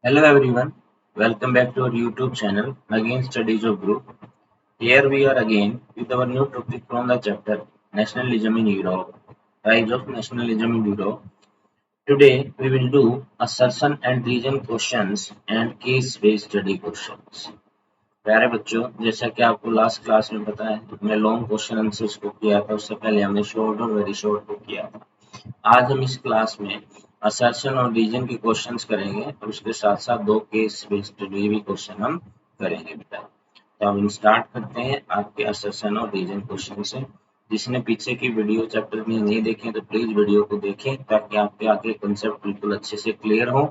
Hello everyone, welcome back to our YouTube channel Again Studies of Group. Here we are again with our new topic from the chapter Nationalism in Europe, Rise of Nationalism in Europe. Today we will do assertion and reason questions and case based study questions. प्यारे बच्चों, जैसा कि आपको last class में पता है, हमने long question answers को किया था, उससे पहले हमने शॉर्ट और वेरी शॉर्ट को किया था। आज हम इस क्लास में असर्शन और रीजन के क्वेश्चंस करेंगे और उसके साथ साथ दो केस बेस्ड भी क्वेश्चन हम करेंगे बेटा। तो हम स्टार्ट करते हैं आपके असर्शन और रीजन क्वेश्चन से। जिसने पीछे की वीडियो चैप्टर में नहीं देखे तो प्लीज वीडियो को देखें ताकि आपके आगे कंसेप्ट बिल्कुल अच्छे से क्लियर हो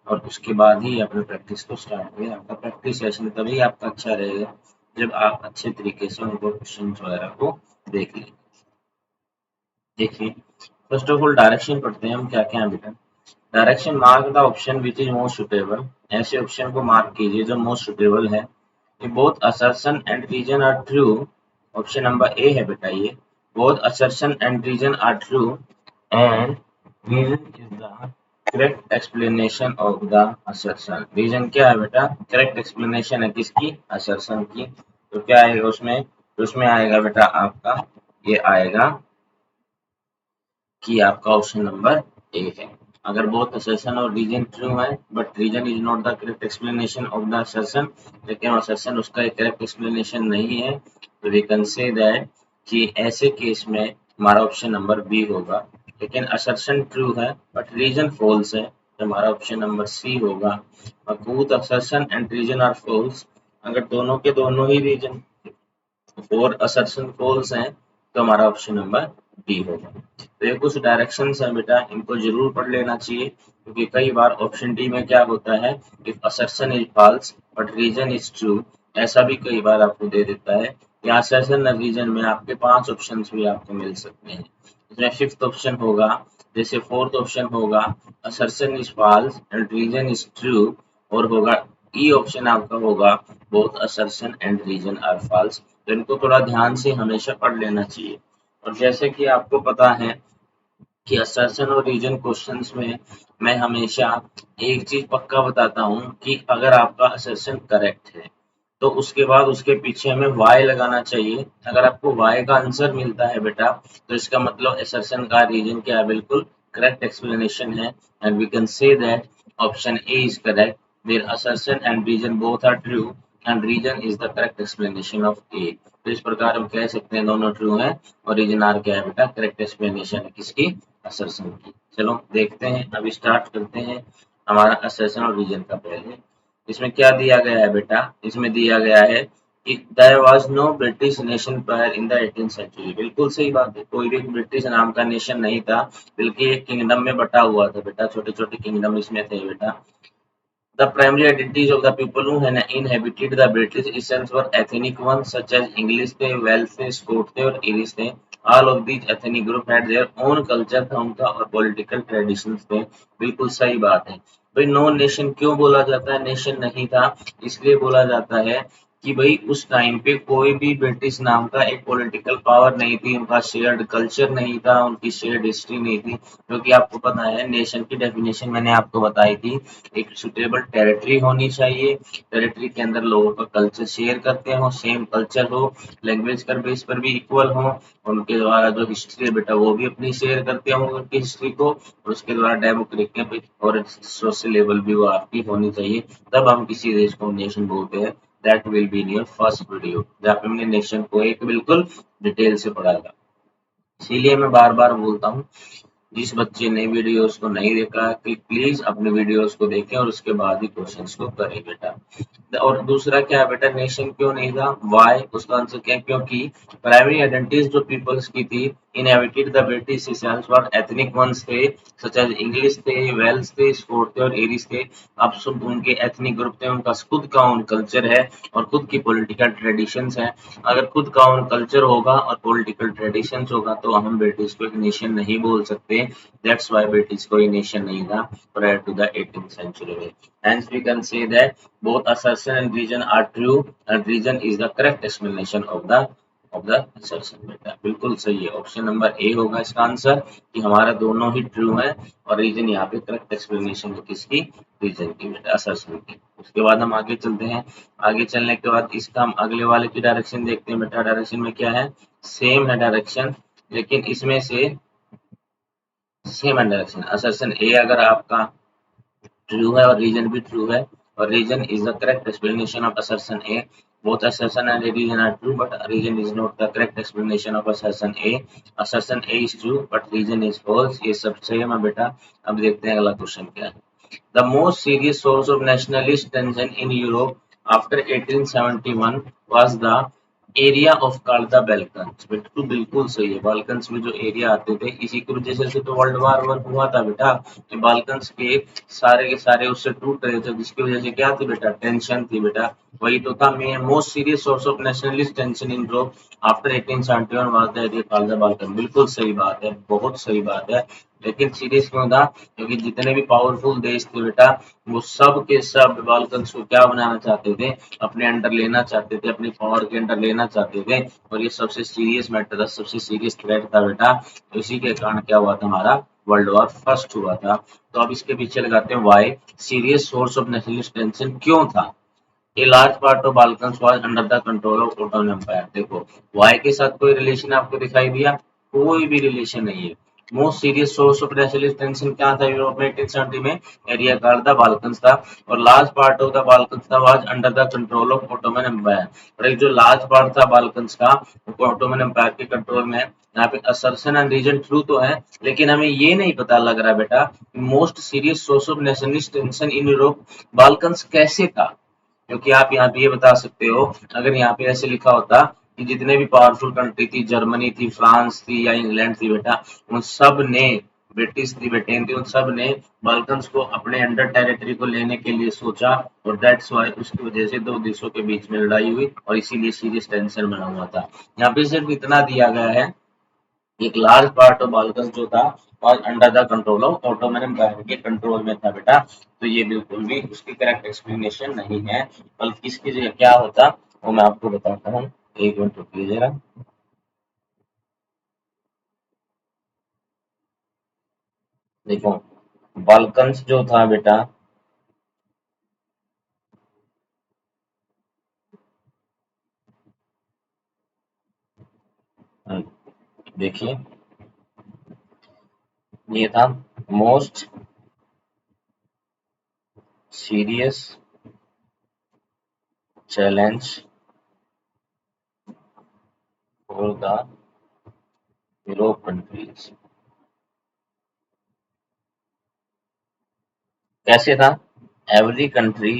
और उसके बाद ही अपने प्रैक्टिस को स्टार्ट करें। आपका प्रैक्टिस सेशन तभी आपका अच्छा रहेगा जब आप अच्छे तरीके से उनको क्वेश्चन वगैरह को देख लें। देखिए, फर्स्ट ऑफ ऑल डायरेक्शन पढ़ते हैं हम क्या क्या है बेटा। Direction mark the option which is most suitable. ऐसे ऑप्शन को मार्क कीजिए जो मोस्ट सुटेबल है। ये both assertion and reason are true. Option number A है बेटा ये। Both assertion and reason are true and reason is the correct explanation of the assertion. Reason क्या है बेटा? करेक्ट एक्सप्लेनेशन है किसकी? असर्शन की। तो क्या आएगा उसमें? तो उसमें आएगा बेटा आपका, ये आएगा कि आपका ऑप्शन नंबर ए है। अगर बोथ असर्शन और रीजन ट्रू है but reason is not the correct explanation of the assertion, लेकिन असर्शन उसका एक करेक्ट एक्सप्लेनेशन नहीं है, तो वी कैन से दैट कि ऐसे केस में हमारा ऑप्शन नंबर बी होगा। लेकिन असर्शन ट्रू है बट रीजन फॉल्स है तो हमारा ऑप्शन नंबर सी होगा। Both assertion and reason are false, अगर दोनों के दोनों ही रीजन और असर्शन फॉल्स हैं तो हमारा ऑप्शन नंबर डी होगा। तो ये कुछ डायरेक्शंस हैं बेटा, इनको जरूर पढ़ लेना चाहिए क्योंकि कई बार ऑप्शन डी में क्या होता है, if assertion is false but reason is true, ऐसा भी कई बार आपको दे देता है कि असर्शन और रीजन में आपके 5 ऑप्शंस भी आपको मिल सकते हैं। इसमें फिफ्थ ऑप्शन होगा, जैसे फोर्थ ऑप्शन होगा assertion is false and reason is true, और होगा ई ऑप्शन आपका होगा both assertion and reason are false. तो इनको थोड़ा ध्यान से हमेशा पढ़ लेना चाहिए। और जैसे कि आपको पता है कि असर्शन और रीजन क्वेश्चंस में मैं हमेशा एक चीज पक्का बताता हूँ कि अगर आपका असर्शन करेक्ट है तो उसके बाद उसके पीछे हमें वाई लगाना चाहिए। अगर आपको वाई का आंसर मिलता है बेटा तो इसका मतलब असर्शन का रीजन क्या है, बिल्कुल करेक्ट एक्सप्लेनेशन है and we can say that option A is correct, there assertion and reason both are true and reason is the correct explanation of A. तो इस प्रकार हम कह सकते हैं दोनों ट्रू हैं और रीजन आर क्या है बेटा? करेक्ट एक्सप्लेनेशन है किसकी? असर्शन की। चलो देखते हैं, अभी स्टार्ट करते हैं हमारा असर्शन और रीजन का। पहले इसमें क्या दिया गया है बेटा? इसमें दिया गया है कि there was no British nation prior in the 18th century. बिल्कुल सही बात है, कोई भी ब्रिटिश नाम का नेशन नहीं था, बल्कि एक किंगडम में बटा हुआ था बेटा, छोटे छोटे किंगडम इसमें थे बेटा। The primary identities of the people who inhabited the British Isles were ethnic ones such as English थे, Welsh थे, Scot थे और Irish थे। All of these ethnic group had their own culture था उनका और political traditions थे। बिल्कुल सही बात है। भाई नो नेशन क्यों बोला जाता है? नेशन नहीं था इसलिए बोला जाता है कि भाई उस टाइम पे कोई भी ब्रिटिश नाम का एक पॉलिटिकल पावर नहीं थी, उनका शेयर्ड कल्चर नहीं था, उनकी शेयर्ड हिस्ट्री नहीं थी। क्योंकि आपको पता है नेशन की डेफिनेशन मैंने आपको बताई थी, एक सुटेबल टेरिटरी होनी चाहिए, टेरिटरी के अंदर लोगों का कल्चर शेयर करते हो, सेम कल्चर हो, लैंग्वेज का बेस पर भी इक्वल हो, उनके द्वारा जो हिस्ट्री है बेटा वो भी अपनी शेयर करते हो उनकी हिस्ट्री को, और उसके द्वारा डेमोक्रेटिक और सोशल लेवल भी वो आपकी होनी चाहिए। तब हम किसी देश को नेशन बोलते हैं। That will be in your first video जहाँ पे हमने नेशन को एक बिल्कुल डिटेल से पढ़ा था। इसीलिए मैं बार बार बोलता हूँ, जिस बच्चे ने वीडियोस को नहीं देखा कि प्लीज अपने वीडियोस को देखें और उसके बाद ही क्वेश्चंस को करें बेटा। और दूसरा क्या है बेटा, नेशन क्यों नहीं था? वाई, उसका आंसर क्या है? क्योंकि प्राइमरी आइडेंटिटीज जो पीपल्स की थी inhabited the British Isles were ethnic ones थे, सच एज इंग्लिश थे, वेल्स थे, स्कॉट थे और एरिस थे। अब सब उनके एथनिक ग्रुप थे, उनका खुद का उन कल्चर है और खुद की पॉलिटिकल ट्रेडिशंस है। अगर खुद का उन कल्चर होगा और पॉलिटिकल ट्रेडिशंस होगा तो हम ब्रिटिश को एक नेशन नहीं बोल सकते। दैट्स व्हाई ब्रिटिश कोई नेशन नहीं था prior to the 18th century. Hence we can say that both assertion and reason are true and reason is the correct explanation of the of the assertion। बेटा बिल्कुल सही है, option number ए होगा इसका answer, कि हमारा दोनों ही ट्रू है और रीजन यहाँ पे करेक्ट एक्सप्लेनेशन है किसकी, रीजन की, बेटा assertion की। उसके बाद हम आगे चलते हैं। आगे चलने के बाद इसका हम अगले वाले की डायरेक्शन देखते हैं। बेटा डायरेक्शन में क्या है, सेम है डायरेक्शन, लेकिन इसमें से सेम है डायरेक्शन। assertion ए अगर आपका ट्रू है और रीजन भी ट्रू है, और reason is the correct explanation of assertion A, both assertion and reason are true but reason is not the correct explanation of assertion A, assertion A is true but reason is false। ये सब same है बेटा। अब देखते हैं अगला question क्या है। The most serious source of nationalist tension in Europe after 1871 was the area of called the Balkans. बिल्कुल बिल्कुल सही है, बाल्कन्स में जो एरिया आते थे, इसी की वजह से तो वर्ल्ड वार वन हुआ था बेटा, कि बाल्कन्स के सारे उससे टूट रहे थे, जिसकी वजह से क्या थी बेटा, टेंशन थी बेटा। वही तो था main most serious source of nationalist tension in Europe after 1871 was the area called the Balkan. बिल्कुल सही बात है, बहुत सही बात है। लेकिन सीरियस क्यों था, क्योंकि जितने भी पावरफुल देश थे बेटा, वो सब के सब बाल्कन्स को क्या बनाना चाहते थे, अपने अंडर लेना चाहते थे, अपनी पावर के अंडर लेना चाहते थे, और ये सबसे सीरियस मैटर था, सबसे सीरियस थ्रेट था बेटा। तो इसी के कारण क्या हुआ था, हमारा वर्ल्ड वॉर फर्स्ट हुआ था। तो अब इसके पीछे लगाते हैं why serious source of nationalist tension क्यों था। A large part of Balkans was under the control of Ottoman empire. देखो वाई के साथ कोई रिलेशन आपको दिखाई दिया, कोई भी रिलेशन नहीं है। Most serious source of nationalist tension क्या था यूरोप में 1870 में, एरिया कॉल्ड द बाल्कन्स था, और large part of the Balkans था was under the control of Ottoman Empire. और एक जो लार्ज पार्ट था बाल्कन्स का, वो ओटोमन एम्पायर के कंट्रोल में है। यहाँ पे असर्शन एंड रीजन ट्रू तो है, लेकिन हमें ये नहीं पता लग रहा बेटा most serious source of nationalist tension in Europe Balkans कैसे था। क्योंकि आप यहाँ पे ये बता सकते हो, अगर यहाँ पे ऐसे लिखा होता कि जितने भी पावरफुल कंट्री थी, जर्मनी थी, फ्रांस थी या इंग्लैंड थी बेटा, उन सब ने, ब्रिटिश थी, ब्रिटेन थी, उन सब ने बाल्कन्स को अपने अंडर टेरिटरी को लेने के लिए सोचा, और दैट्स व्हाई उसकी वजह से दो देशों के बीच में लड़ाई हुई और इसीलिए सीरियस टेंशन बना हुआ था। यहाँ पे सिर्फ इतना दिया गया है, एक लार्ज पार्ट ऑफ बाल्कन जो था और under the control of Ottoman empire के कंट्रोल में था बेटा। तो ये बिल्कुल भी उसकी करेक्ट एक्सप्लेनेशन नहीं है, बल्कि इसकी जगह क्या होता वो मैं आपको बताता हूँ। एक मिनट रुकिए जरा। देखो बाल्कन्स जो था बेटा, देखिए ये था most serious challenge for the Europe countries. कैसे था, एवरी कंट्री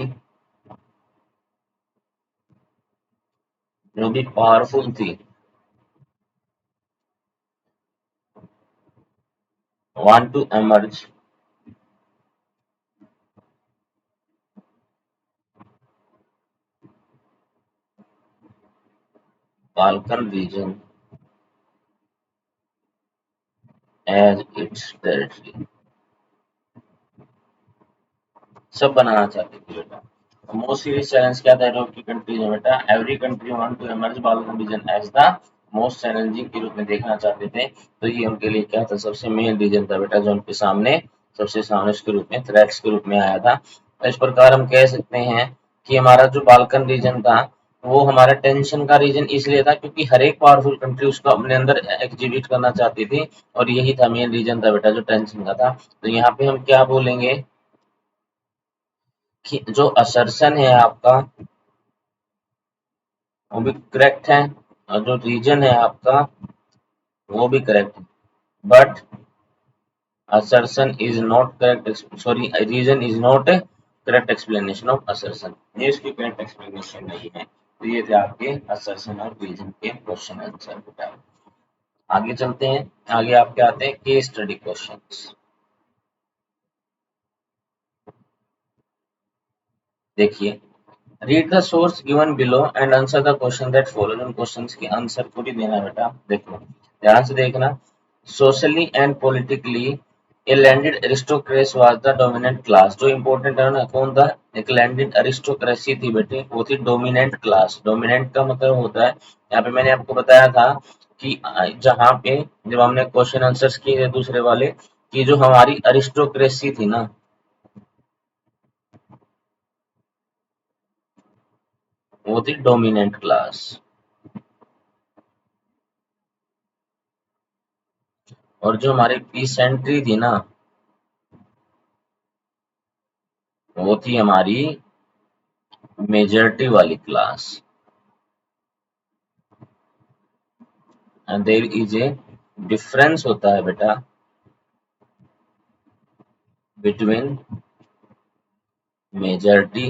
जो भी पावरफुल थी want to emerge Balkan region as its territory। सब बनाना चाहते थे बेटा। मोस्ट सीरियस चैलेंज क्या था यूरोप की कंट्रीज में बेटा, every country want to emerge Balkan region as the most challenging के रूप में देखना चाहते थे। तो ये उनके लिए क्या था, सबसे मेन रीजन था बेटा, जो उनके सामने सबसे सामने उसके रूप में, थ्रेट्स के रूप में आया था। तो इस प्रकार हम कह सकते हैं कि हमारा जो बाल्कन रीजन था वो हमारा टेंशन का रीजन इसलिए था क्योंकि हर एक पावरफुल कंट्री उसको अपने अंदर एग्जीबिट करना चाहती थी, और यही था मेन रीजन था बेटा जो टेंशन का था। तो यहाँ पे हम क्या बोलेंगे कि जो असर्शन है आपका वो भी करेक्ट है, और जो रीजन है आपका वो भी करेक्ट है, but assertion is not correct, sorry reason is not a correct explanation of assertion। ये इसकी करेक्ट एक्सप्लेनेशन नहीं है। तो ये थे आपके assertion और reason के क्वेश्चन आंसर बेटा। आगे चलते हैं, आगे आपके आते हैं केस स्टडी क्वेश्चंस। देखिए read the source given below and answer the question that follow. उन क्वेश्चंस के आंसर को भी देना बेटा। देखो ध्यान से देखना, socially and politically A landed aristocracy was the dominant class. जो इंपॉर्टेंट है ना, कौन था, एक लैंडेड एरिस्टोक्रेसी थी बेटे, वो थी डोमिनेंट क्लास। डोमिनेंट का मतलब होता है यहाँ पे मैंने आपको बताया था कि जहाँ पे जब हमने क्वेश्चन आंसर्स किए थे दूसरे वाले, कि जो हमारी अरिस्टोक्रेसी थी ना, वो थी डोमिनेंट क्लास, और जो हमारी पीसेंट्री थी ना, वो थी हमारी मेजॉरिटी वाली class. And there is a difference होता है बेटा between majority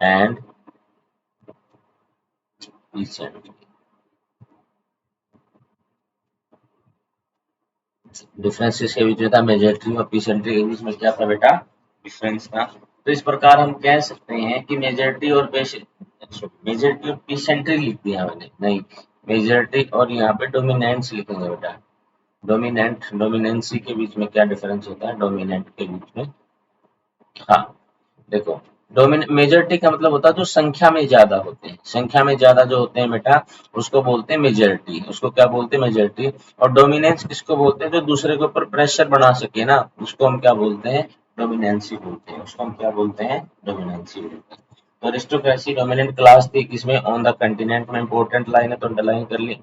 and peasantry. Difference किसके बीच में था? मेजॉरिटी और पीसेंट्री के बीच में क्या था बेटा? डिफरेंस था। तो इस प्रकार हम कह सकते हैं कि मेजॉरिटी और मेजॉरिटी और पीसेंट्री लिख दिया मैंने, नहीं, मेजॉरिटी और यहाँ पे डोमिनेंस लिखेंगे बेटा। डोमिनेंट डोमिनेंसी के बीच में क्या डिफरेंस होता है? डोमिनेंट के बीच में, हाँ देखो, मेजॉरिटी का मतलब होता है जो संख्या में ज्यादा होते हैं, संख्या में ज्यादा जो होते हैं बेटा, उसको बोलते हैं मेजॉरिटी। उसको क्या बोलते हैं? मेजॉरिटी। और डोमिनेंस किसको बोलते हैं? जो दूसरे के ऊपर प्रेशर बना सके ना, उसको हम क्या बोलते हैं? डोमिनेंसी बोलते हैं। उसको हम क्या बोलते हैं? डोमिनेंसी बोलते हैं। तो अरिस्टोक्रेसी डोमिनेंट क्लास थी किसमें? ऑन द कंटिनेंट में। इंपॉर्टेंट लाइन है तो अंडरलाइन कर ली।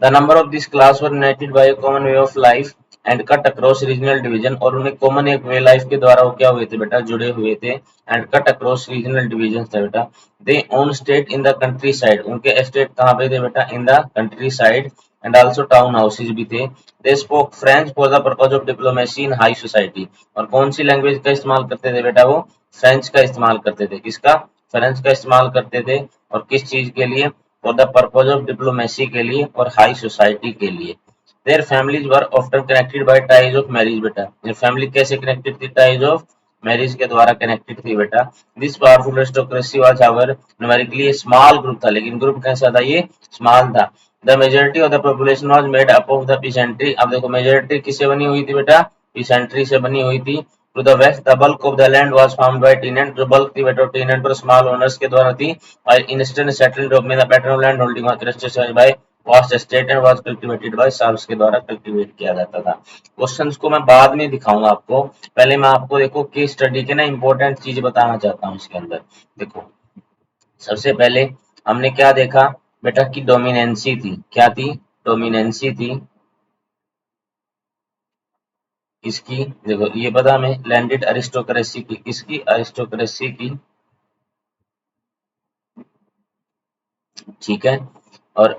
The number of these class were united by a common way of life and cut across regional division, और उन्हें कॉमन एक वे लाइफ के द्वारा वो क्या हुए थे बेटा? जुड़े हुए थे। And cut across regional division था बेटा। They own state in the countryside, उनके स्टेट कहाँ पे थे बेटा? In the countryside. And also town houses भी थे। They spoke French for the purpose of diplomacy in high society, और कौन सी लैंग्वेज का इस्तेमाल करते थे बेटा? वो फ्रेंच का इस्तेमाल करते थे। किसका? फ्रेंच का इस्तेमाल करते थे। और किस चीज के लिए? For the purpose of diplomacy के लिए और हाई सोसाइटी के लिए। Their families were often connected by ties of marriage बेटा। ये फैमिली कैसे कनेक्टेड थी? टाइज ऑफ मैरिज के द्वारा कनेक्टेड थी बेटा। This powerful aristocracy was however numerically small group था, लेकिन ग्रुप कैसा था? ये स्मॉल था। The majority of the population was made up of the peasantry. अब देखो मेजोरिटी किससे बनी हुई थी बेटा? पीसेंट्री से बनी हुई थी। To the west the bulk of the land was farmed by tenant, जो बल्क थी बेटा टेनेंट और स्मॉल ओनर्स के द्वारा थी। और इन ईस्टर्न सेटल्ड में the pattern of land holding was characterized by vast estate and was cultivated by serfs के द्वारा कल्टीवेट किया जाता था। क्वेश्चंस को मैं बाद में दिखाऊंगा आपको, पहले मैं आपको देखो केस स्टडी के ना इंपॉर्टेंट चीज बताना चाहता हूँ इसके अंदर। देखो सबसे पहले हमने क्या देखा बेटा? की डोमिनेंसी थी। क्या थी? डोमिनेंसी थी किसकी? देखो ये पता हमें, लैंडेड अरिस्टोक्रेसी की। किसकी? अरिस्टोक्रेसी की। ठीक है। और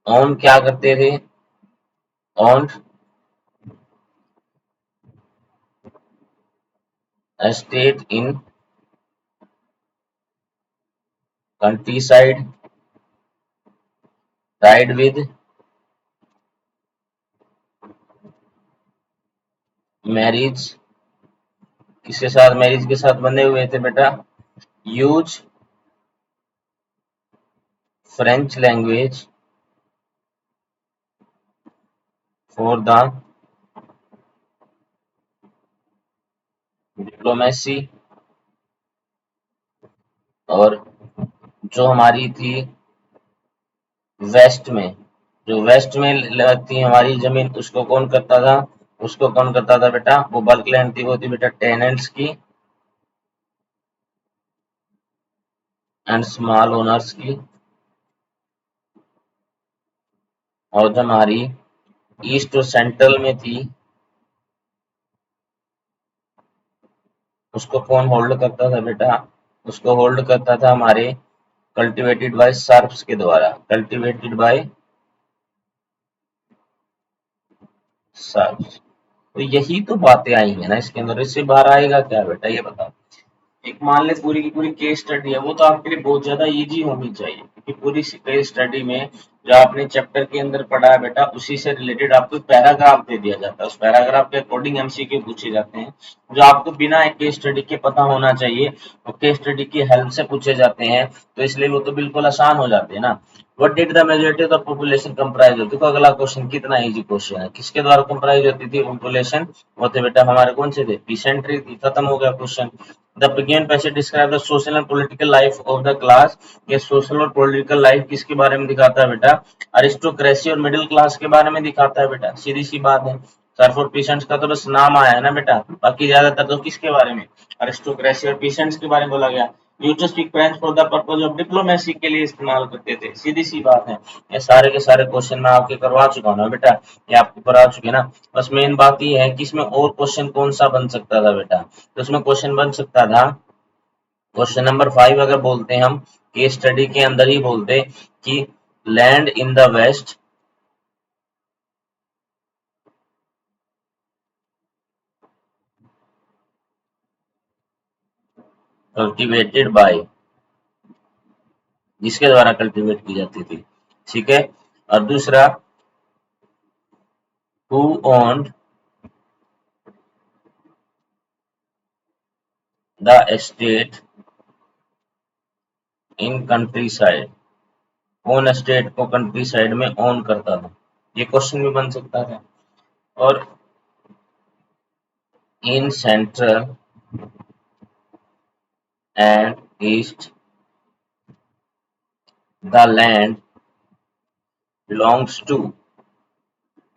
ऑन क्या करते थे? On estate in countryside tied with marriage। किसके साथ? मैरिज के साथ बंधे हुए थे बेटा। Use French language for the diplomacy. और जो हमारी थी वेस्ट में, जो वेस्ट में थी हमारी जमीन, उसको कौन करता था? उसको कौन करता था बेटा? वो बल्क लैंड थी, वो थी बेटा टेनेंट्स की एंड स्मॉल ओनर्स की। और जो हमारी ईस्ट और सेंट्रल में थी, उसको कौन होल्ड करता था बेटा? उसको होल्ड करता था हमारे कल्टिवेटेड बाय सर्फ्स के द्वारा। Cultivated by serfs. तो यही तो बातें आई है ना इसके अंदर, इससे बाहर आएगा क्या बेटा? ये बताओ। एक मान ले पूरी की पूरी केस स्टडी है, वो तो आपके लिए बहुत ज्यादा इजी होनी चाहिए, क्योंकि पूरी केस स्टडी में जो आपने चैप्टर के अंदर पढ़ा है बेटा, उसी से रिलेटेड आपको पैराग्राफ दे दिया जाता है। उस पैराग्राफ के अकॉर्डिंग एमसीक्यू पूछे जाते हैं, जो आपको बिना एक केस स्टडी के पता होना चाहिए, और केस स्टडी की हेल्प से पूछे जाते हैं, तो इसलिए वो तो बिल्कुल आसान हो जाते हैं ना। What did the majority of the population comprise होती? देखो अगला क्वेश्चन कितना इजी क्वेश्चन है। किसके द्वारा कंप्राइज होती थी पॉपुलेशन? वो थे बेटा हमारे कौन से थे? पीसेंट्री थी। खत्म हो गया question. The given passage describe the social and political life of the class. ये सोशल और पॉलिटिकल लाइफ किसके बारे में दिखाता है बेटा? अरिस्टोक्रेसी और मिडिल क्लास के बारे में दिखाता है बेटा, सीधी सी बात है। सर्फ और पीसेंट्स का तो बस नाम आया है ना बेटा, बाकी ज्यादातर तो किसके बारे में? अरिस्टोक्रेसी और पीसेंट्स के बारे में बोला गया। Used to speak French for the purpose of diplomacy के लिए इस्तेमाल करते थे, सीधी सी बात है। ये सारे के सारे क्वेश्चन मैं आपके करवा चुका हूँ ना बेटा, ये आपको करा चुके ना। बस मेन बात ये है कि इसमें और क्वेश्चन कौन सा बन सकता था बेटा? तो इसमें क्वेश्चन बन सकता था क्वेश्चन नंबर 5, अगर बोलते हैं हम केस स्टडी के अंदर ही बोलते कि land in the west cultivated by, जिसके द्वारा कल्टीवेट की जाती थी, ठीक है। और दूसरा, who owned the estate in countryside, कौन एस्टेट को कंट्री साइड में ओन करता था, ये क्वेश्चन भी बन सकता था। और in central and east the land belongs to,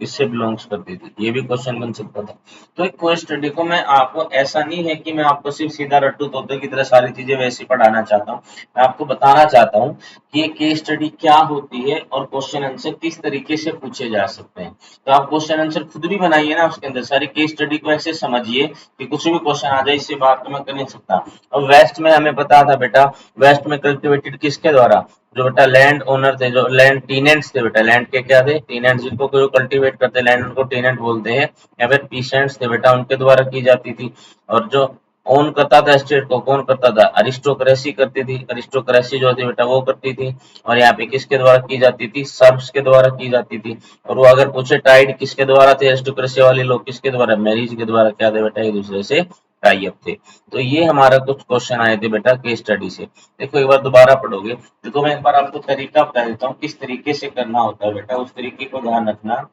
किससे बिलोंग्स करती थी, ये भी क्वेश्चन बन सकता था। तो एक केस स्टडी को मैं आपको, ऐसा नहीं है कि मैं आपको सिर्फ सीधा रट्टू तोते की तरह सारी चीजें वैसे पढ़ाना चाहता हूँ, मैं आपको बताना चाहता हूँ कि ये केस स्टडी क्या होती है और क्वेश्चन आंसर किस तरीके से पूछे जा सकते हैं। तो आप क्वेश्चन आंसर खुद भी बनाइए ना, उसके अंदर सारी केस स्टडी को ऐसे समझिए कि कुछ भी क्वेश्चन आ जाए, इससे बात तो मैं कर नहीं सकता। अब वेस्ट में हमें पता था बेटा, वेस्ट में कल्टिवेटेड किसके द्वारा, जो बेटा लैंड ओनर थे, जो लैंड टीनेंट्स थे बेटा, लैंड के क्या थे, टीनेंट्स, जिनको जो कल्टीवेट करते लैंड उनको टीनेंट बोलते हैं, या फिर पीसेंट्स थे बेटा, उनके द्वारा की जाती थी। और जो ओन करता था स्टेट को, कौन करता था, अरिस्टोक्रेसी करती थी, अरिस्टोक्रेसी जो थी बेटा वो करती थी। और यहाँ पे किसके द्वारा की जाती थी, सर्ब्स के द्वारा की जाती थी। और वो अगर पूछे टाइड किसके द्वारा थे, अरिस्टोक्रेसी वाले लोग किसके द्वारा, मैरिज के द्वारा क्या थे बेटा, एक दूसरे से टाई अप थे। तो ये हमारा कुछ क्वेश्चन आए थे बेटा केस स्टडी से। देखो एक बार दोबारा पढ़ोगे, देखो मैं एक बार आपको तरीका बता देता हूँ किस तरीके से करना होता है बेटा, उस तरीके को ध्यान रखना।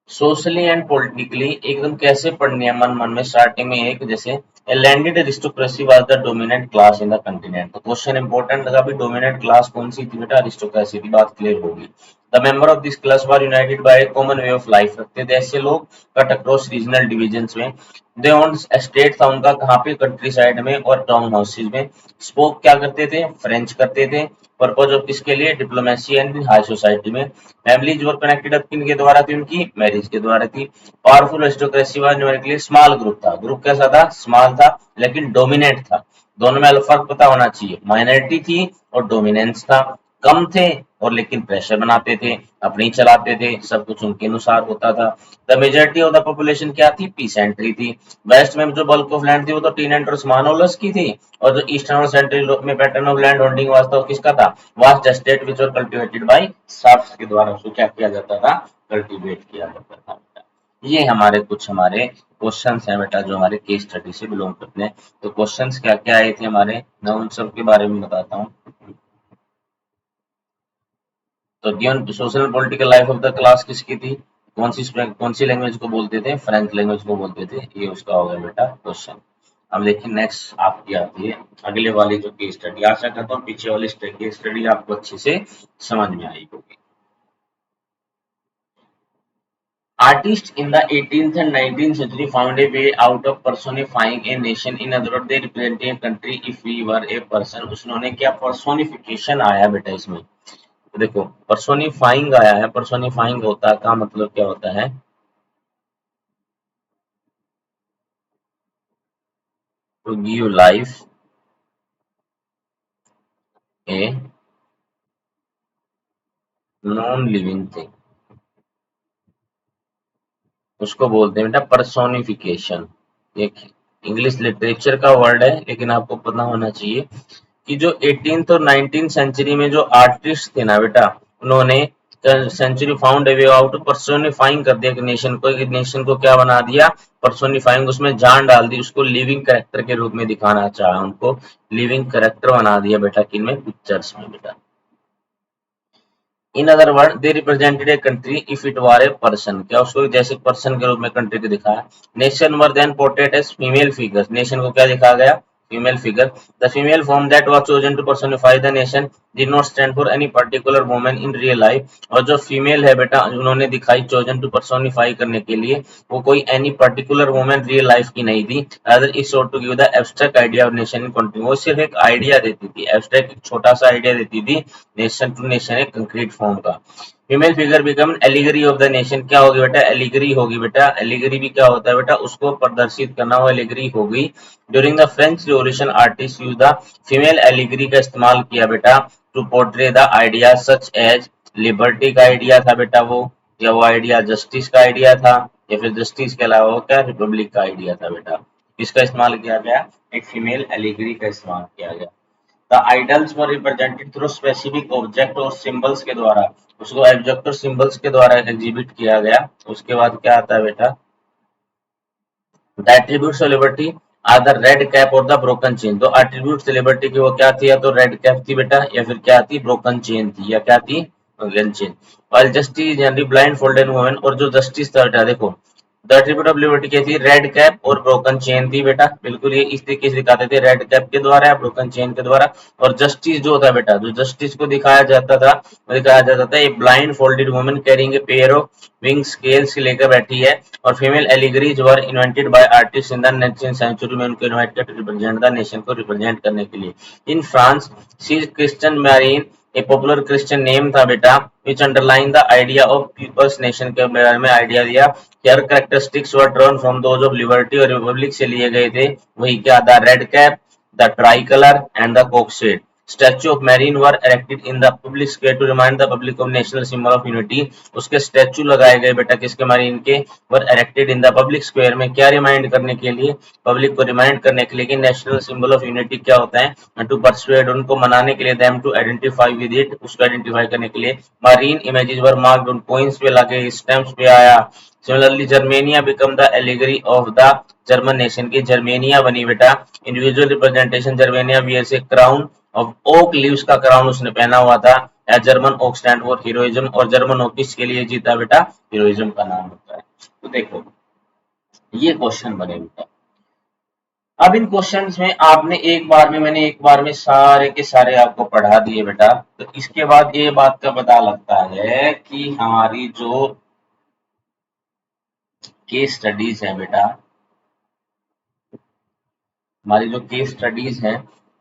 सोशली एंड पॉलिटिकली एकदम कैसे पढ़नी है, मन मन में स्टार्टिंग में एक, जैसे a landed aristocracy was the dominant class in the continent, तो क्वेश्चन इंपॉर्टेंट लगा भी, डोमिनेंट क्लास कौन सी थी बेटा, अरिस्टोक्रेसी की, बात क्लियर होगी। The member of this class were united by a common way of life, रखते थे ऐसे लोग कट अक्रॉस रीजनल डिविजन्स में। दे ओन एस्टेट था उनका कहाँ पे, कंट्री साइड में और टाउन हाउसेज में। स्पोक क्या करते थे, फ्रेंच करते थे। पर्पज ऑफ किसके लिए, डिप्लोमेसी एंड हाई सोसाइटी में। फैमिलीज वर कनेक्टेड अप किन के द्वारा थी, उनकी मैरिज के द्वारा थी। Powerful aristocracy was numerically small group था, ग्रुप कैसा था, स्मॉल था, लेकिन डोमिनेट था। दोनों में अलग फर्क पता होना चाहिए, माइनॉरिटी थी और डोमिनेंस था। कम थे और लेकिन प्रेशर बनाते थे, अपने ही चलाते थे, सब कुछ उनके अनुसार होता था। The majority of the population क्या थी, पीसेंट्री थी। वेस्ट में जो बल्क ऑफ लैंड थी वो तो टीनेंट और स्मॉलहोल्डर्स की थी। और जो ईस्टर्न और सेंट्रल यूरोप में पैटर्न ऑफ लैंड होल्डिंग वास्तव किसका था, vast estate which were cultivated by serfs के द्वारा उसको क्या किया जाता था, कल्टीवेट किया जाता था बेटा। ये हमारे कुछ हमारे क्वेश्चंस हैं बेटा जो हमारे केस स्टडी से बिलोंग करते हैं। तो क्वेश्चंस क्या क्या आए थे हमारे, मैं उन सब के बारे में बताता हूँ। तो given social political life of the class किसकी थी, कौन सी लैंग्वेज को बोलते थे, फ्रेंच लैंग्वेज को बोलते थे, ये उसका हो गया बेटा क्वेश्चन। अब देखिए नेक्स्ट आपकी आती है अगले वाली जो केस स्टडी, आशा करता हूँ पीछे वाली केस स्टडी आपको अच्छे से समझ में आई होगी। Artists in the 18th and 19th century found a way out of personifying a nation. In other words, they represent a country if we were a person. उसने क्या पर्सोनिफिकेशन आया बेटा इसमें, तो देखो पर्सोनिफाइंग आया है, पर्सोनिफाइंग होता का मतलब क्या होता है, to give life a non living thing, उसको बोलते हैं बेटा पर्सोनिफिकेशन। एक इंग्लिश लिटरेचर का वर्ड है, लेकिन आपको पता होना चाहिए कि जो 18th और 19th सेंचुरी में जो आर्टिस्ट थे ना बेटा, उन्होंने century found a way out personifying कर दिया, एक नेशन को क्या बना दिया, पर्सोनिफाइंग, उसमें जान डाल दी, उसको लिविंग कैरेक्टर के रूप में दिखाना चाहा, उनको लिविंग कैरेक्टर बना दिया बेटा, किन में, पिक्चर्स में बेटा। In other word they represented a country if it were a person, क्या उसको जैसे पर्सन के रूप में कंट्री को दिखाया। Nation were then portrayed as female figure, nation को क्या दिखाया गया, female figure. The female form that was chosen to personify the nation did not stand for any particular woman in real life, और जो female है बेटा उन्होंने दिखाई चोजन टू पर्सोनिफाई करने के लिए, वो कोई any particular woman real life की नहीं थी। Other is sure to give the abstract idea of nation in country, वो सिर्फ एक आइडिया देती थी, एब्स्ट्रैक्ट एक छोटा सा आइडिया देती थी नेशन टू नेशन एक कंक्रीट फॉर्म का। Female figure become allegory of the nation, क्या होगी बेटा, एलिगरी होगी बेटा। एलिगरी भी क्या होता है बेटा, उसको प्रदर्शित करना, वो एलिगरी होगी। During the French revolution artist use the female allegory का इस्तेमाल किया बेटा to portray the idea such as, liberty का आइडिया था बेटा वो, या वो आइडिया जस्टिस का आइडिया था, या फिर जस्टिस के अलावा वो क्या रिपब्लिक का आइडिया था बेटा। किसका इस्तेमाल किया गया, एक फीमेल एलिगरी का इस्तेमाल किया गया। The idols were represented through specific object और सिंबल्स के द्वारा, उसको ऑब्जेक्ट और सिंबल्स के द्वारा एग्जिबिट किया गया। उसके बाद क्या आता है बेटा, the attributes of liberty are the red cap और द ब्रोकन चेन, तो एट्रीब्यूट्स लिबर्टी की वो क्या थी, या तो रेड कैप थी बेटा, या फिर क्या थी, ब्रोकन चेन थी, या क्या थी, ब्रोकन चेन। और justice generally blind folded women, और जो जस्टिस था बेटा देखो, द एट्रीब्यूट ऑफ लिबर्टी क्या थी, रेड कैप और ब्रोकन चेन थी बेटा, बिल्कुल ये इस तरीके से दिखाते थे, रेड कैप के द्वारा या ब्रोकन चेन के द्वारा। और जस्टिस जो था बेटा, जो जस्टिस को दिखाया जाता था, वो दिखाया जाता था a blindfolded woman carrying a pair of weighing scales लेकर बैठी है। और female allegories were invented by artist in the 19th century में, उनको इन्वाइट कर रिप्रेजेंट द नेशन को रिप्रेजेंट करने के लिए। In France she Christian Marianne a popular Christian name था बेटा, which underline the idea of peoples nation के बारे में आइडिया दिया। Her characteristics were drawn from those of liberty और रिपब्लिक से लिए गए थे, वही क्या, the red cap, the tricolour and the cockade. Statue of Marianne were erected in the public square to remind the public of national symbol of unity, उसके statue लगाए गए बेटा किसके, मैरीन के, were erected in the public square में, क्या remind करने के लिए, पब्लिक को रिमाइंड करने के लिए कि नेशनल सिंबल ऑफ यूनिटी क्या होता है, टू परसुएड उनको मनाने के लिए, them to identify with it, उसको आइडेंटिफाई करने के लिए। मरीन इमेजेस वर मार्क्ड उन कोइंस पे लगे, स्टैम्प्स पे आया। Similarly Germania became the allegory of the German nation की, जर्मेनिया बनी बेटा individual representation, Germania wears a crown of oak leaves का क्राउन उसने पहना हुआ था, या German oak stand for heroism, और जर्मन ओक किसके लिए जीता बेटा, हीरोइज्म का नाम होता है। तो देखो ये क्वेश्चन बने बेटा। अब इन क्वेश्चंस में आपने एक बार में, मैंने एक बार में सारे के सारे आपको पढ़ा दिए बेटा, तो इसके बाद ये बात का पता लगता है कि हमारी जो केस स्टडीज है बेटा, हमारी जो केस स्टडीज हैं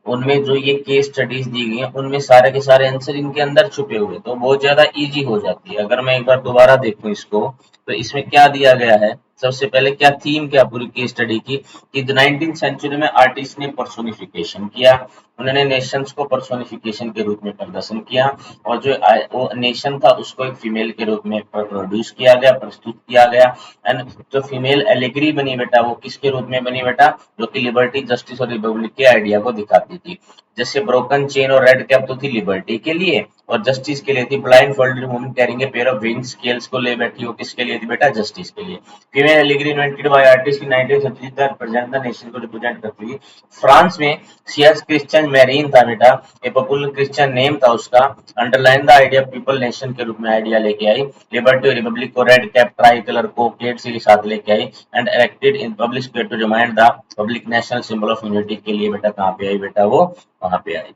उनमें जो ये केस स्टडीज दी गई हैं उनमें सारे के सारे आंसर इनके अंदर छुपे हुए, तो बहुत ज्यादा इजी हो जाती है। अगर मैं एक बार दोबारा देखूं इसको, तो इसमें क्या दिया गया है, सबसे पहले क्या थीम, क्या पूरी केस स्टडी की, कि 19th सेंचुरी में आर्टिस्ट ने पर्सोनिफिकेशन किया, उन्होंने नेशंस को पर्सोनिफिकेशन के रूप में प्रदर्शन किया, और जो वो नेशन था उसको एक फीमेल के रूप में प्रोड्यूस किया गया, प्रस्तुत किया गया। एंड जो फीमेल एलिगरी बनी बेटा, वो किसके रूप में बनी बेटा, जो कि लिबर्टी, जस्टिस और रिपब्लिक के आइडिया को दिखाती थी। जैसे ब्रोकन चेन और रेड कैप तो थी लिबर्टी के लिए, और जस्टिस के लिए थी blind folded woman carrying a pair of weighing scales को ले बैठी, वो किसके लिए थी बेटा, जस्टिस के लिए। Female allegory invented by artist in 19th century the represent the nation को रिप्रेजेंट करती थी। फ्रांस में सीएस क्रिश्चियन मैरीन था बेटा, ए पॉपुलर क्रिश्चियन नेम था उसका, underline the idea people nation के रूप में आइडिया लेके आई। लिबर्टी और रिपब्लिक को रेड कैप, ट्राई कलर को प्लेट के साथ लेके आई, and elected in public square to remind the public national symbol of unity के लिए बेटा कहाँ पे आई बेटा, वो वहां पे आई।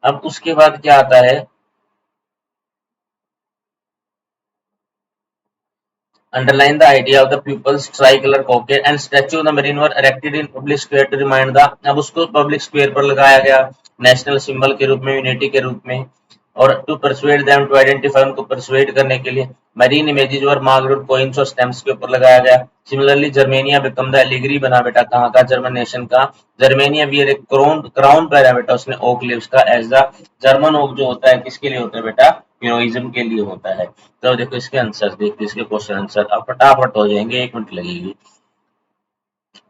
अब उसके बाद क्या आता है, underline the idea of the pupils tricolor cockade and statue of the marine were erected in public square to remind the, अब उसको पब्लिक स्क्वायर पर लगाया गया नेशनल सिंबल के रूप में, यूनिटी के रूप में, और to persuade them, to identify उनको परसुएड करने के लिए। Marine images were marked coins और स्टैम्प्स के ऊपर लगाया गया। Similarly Germania became the allegory बना बेटा कहाँ का, जर्मन नेशन का। जर्मेनिया वियर एक क्राउन, क्राउन पहना बेटा उसने ओक लीव्स का, एज द जर्मन ओक जो होता है किसके लिए होता है बेटा, हीरोइज्म के लिए होता है। तो देखो इसके आंसर, देखिए इसके क्वेश्चन आंसर अब फटाफट हो जाएंगे, 1 मिनट लगेगी।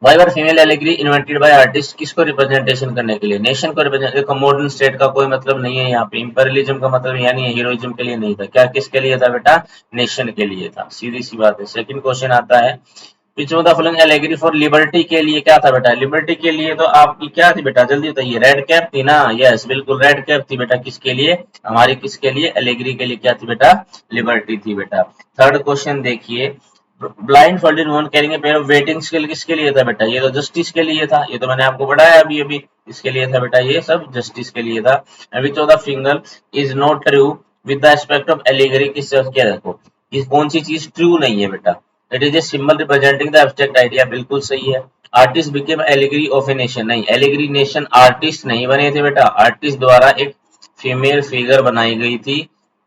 Why were female allegory invented by artist, किसको रिप्रेजेंटेशन करने के लिए, नेशन को रिप्रेजेंट, देखो मॉडर्न स्टेट का कोई मतलब नहीं है यहाँ पे, इंपीरियलिज्म का मतलब यहाँ नहीं है, हीरोइज्म के लिए नहीं था, क्या किसके लिए था बेटा, नेशन के लिए था, सीधी सी बात है। सेकंड क्वेश्चन आता है, which of the following allegory for liberty के लिए क्या था बेटा, लिबर्टी के लिए तो आपकी क्या थी बेटा, जल्दी बताइए, रेड कैप थी ना, यस बिल्कुल रेड कैप थी बेटा, किसके लिए, हमारी किसके लिए, एलेगरी के लिए क्या थी बेटा, लिबर्टी थी बेटा। थर्ड क्वेश्चन देखिए, blind folded woman carrying a pair of waiting scale किसके लिए था बेटा, ये तो जस्टिस के लिए था, ये तो मैंने आपको बताया अभी अभी, इसके लिए था बेटा, ये सब जस्टिस के लिए था। Which of the finger is not true with the aspect of allegory, किससे क्या देखो, ये कौन सी चीज ट्रू नहीं है बेटा, it is a symbol representing the abstract idea, बिल्कुल सही है। Artist became allegory of a nation, नहीं, एलिगरी नेशन आर्टिस्ट नहीं बने थे बेटा, आर्टिस्ट द्वारा एक फीमेल फिगर बनाई गई थी,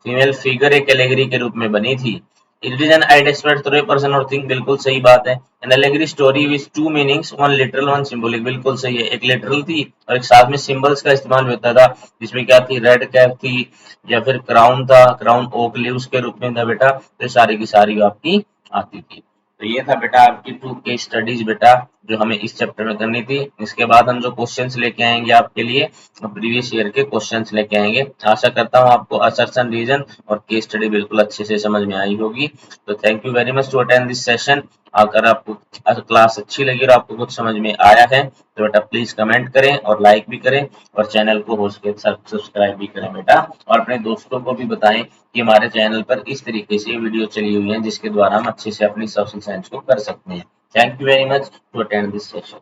फीमेल फिगर एक एलिगरी के रूप में बनी थी। It is an idea expressed through a person और थिंग, बिल्कुल सही बात है। An allegory story with two meanings, one literal one symbolic, बिल्कुल सही है, एक लिटरल थी और एक साथ में सिंबल्स का इस्तेमाल होता था, जिसमें क्या थी, रेड कैप थी या फिर क्राउन था, क्राउन ओक लीव्स के रूप में था बेटा, तो सारी की सारी आपकी आती थी। तो ये था बेटा आपकी 2 केस स्टडीज बेटा, जो हमें इस चैप्टर में करनी थी। इसके बाद हम जो क्वेश्चंस लेके आएंगे आपके लिए, प्रीवियस ईयर के क्वेश्चंस लेके आएंगे। आशा करता हूँ आपको असर्शन रीजन और केस स्टडी बिल्कुल अच्छे से समझ में आई होगी। तो thank you very much to attend this session. अगर आपको क्लास अच्छी लगी और आपको कुछ समझ में आया है तो बेटा प्लीज कमेंट करें और लाइक भी करें और चैनल को हो सके सब्सक्राइब भी करें बेटा, और अपने दोस्तों को भी बताएं कि हमारे चैनल पर इस तरीके से वीडियो चली हुई है जिसके द्वारा हम अच्छे से अपनी सोशल साइंस को कर सकते हैं। Thank you very much to attend this session.